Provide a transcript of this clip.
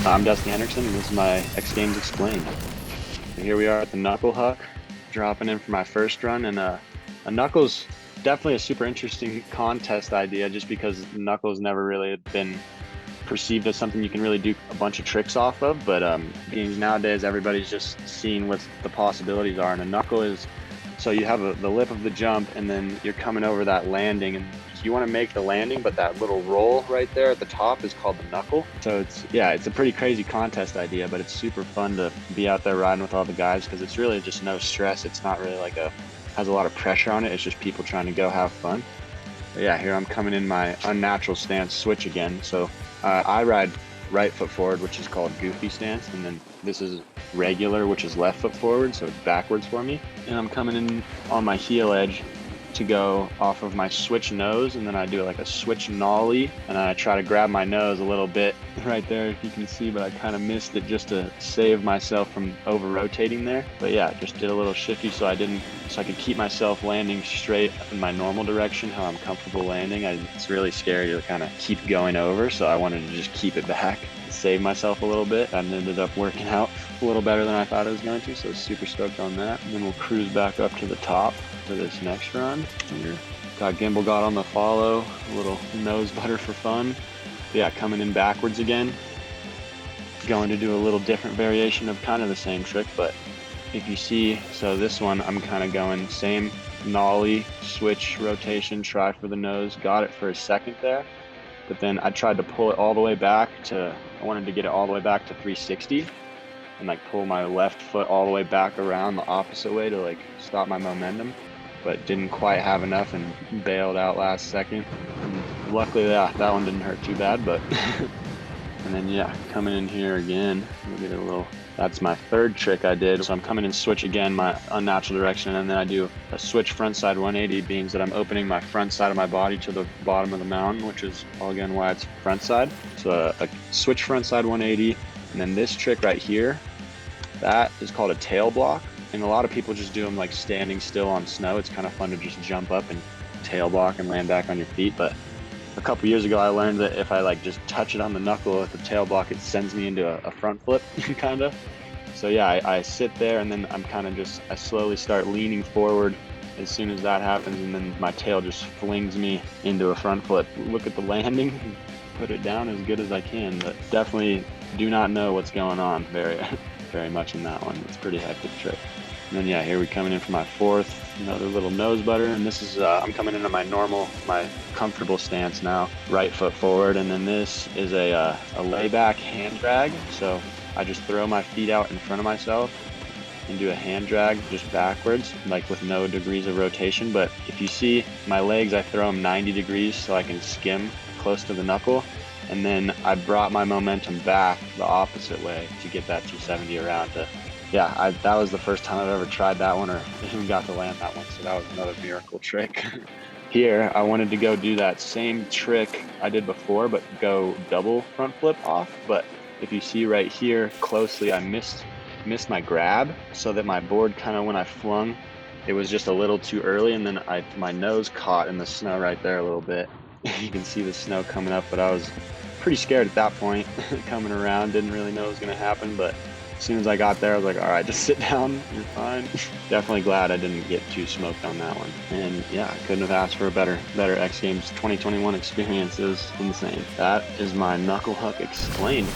I'm Dusty Henricksen, and this is my X Games Explained. Here we are at the Knuckle Huck, dropping in for my first run, and a Knuckle's definitely a super interesting contest idea, just because Knuckle's never really been perceived as something you can really do a bunch of tricks off of, but being nowadays everybody's just seeing what the possibilities are, and a Knuckle is, so you have the lip of the jump, and then you're coming over that landing, and you want to make the landing, but that little roll right there at the top is called the knuckle. So it's a pretty crazy contest idea, but it's super fun to be out there riding with all the guys, because it's really just no stress. It's not really like has a lot of pressure on it. It's just people trying to go have fun. But yeah, here I'm coming in my unnatural stance switch again. So I ride right foot forward, which is called goofy stance, and then this is regular, which is left foot forward, so it's backwards for me. And I'm coming in on my heel edge to go off of my switch nose, and then I do like a switch nollie, and I try to grab my nose a little bit right there, if you can see, but I kind of missed it just to save myself from over rotating there. But yeah, just did a little shifty so I could keep myself landing straight in my normal direction, how I'm comfortable landing. It's really scary to kind of keep going over, so I wanted to just keep it back, save myself a little bit, and ended up working out a little better than I thought it was going to, so super stoked on that. And then we'll cruise back up to the top for this next run. Here, got gimbal got on the follow, a little nose butter for fun. Yeah, coming in backwards again, going to do a little different variation of kind of the same trick, but if you see, so this one I'm kind of going same nollie, switch, rotation, try for the nose, got it for a second there, but then I tried to pull it all the way back I wanted to get it all the way back to 360 and like pull my left foot all the way back around the opposite way to like stop my momentum, but didn't quite have enough and bailed out last second. And luckily that one didn't hurt too bad, but and then yeah, coming in here again, we'll get a little, that's my third trick I did. So I'm coming in switch again, my unnatural direction, and then I do a switch frontside 180, being that I'm opening my front side of my body to the bottom of the mountain, which is all again why it's front side. So a switch frontside 180, and then this trick right here, that is called a tail block. And a lot of people just do them like standing still on snow. It's kind of fun to just jump up and tail block and land back on your feet. But a couple years ago, I learned that if I like just touch it on the knuckle with the tail block, it sends me into a front flip, kind of. So yeah, I sit there, and then I slowly start leaning forward as soon as that happens, and then my tail just flings me into a front flip. Look at the landing, put it down as good as I can, but definitely do not know what's going on very much in that one. It's a pretty hectic trick. And then yeah, here we coming in for my fourth, another little nose butter, and this is I'm coming into my comfortable stance now, right foot forward, and then this is a layback hand drag. So I just throw my feet out in front of myself and do a hand drag just backwards, like with no degrees of rotation. But if you see my legs, I throw them 90 degrees so I can skim close to the knuckle. And then I brought my momentum back the opposite way to get that 270 around to, yeah, that was the first time I've ever tried that one or even got to land that one. So that was another miracle trick. Here, I wanted to go do that same trick I did before, but go double front flip off. But if you see right here closely, I missed my grab, so that my board kind of, when I flung, it was just a little too early, and then my nose caught in the snow right there a little bit. You can see the snow coming up, but I was pretty scared at that point. Coming around, didn't really know what was going to happen, but as soon as I got there, I was like, all right, just sit down, you're fine. Definitely glad I didn't get too smoked on that one. And yeah, I couldn't have asked for a better X Games 2021 experience. It was insane. That is my Knuckle Huck Explained.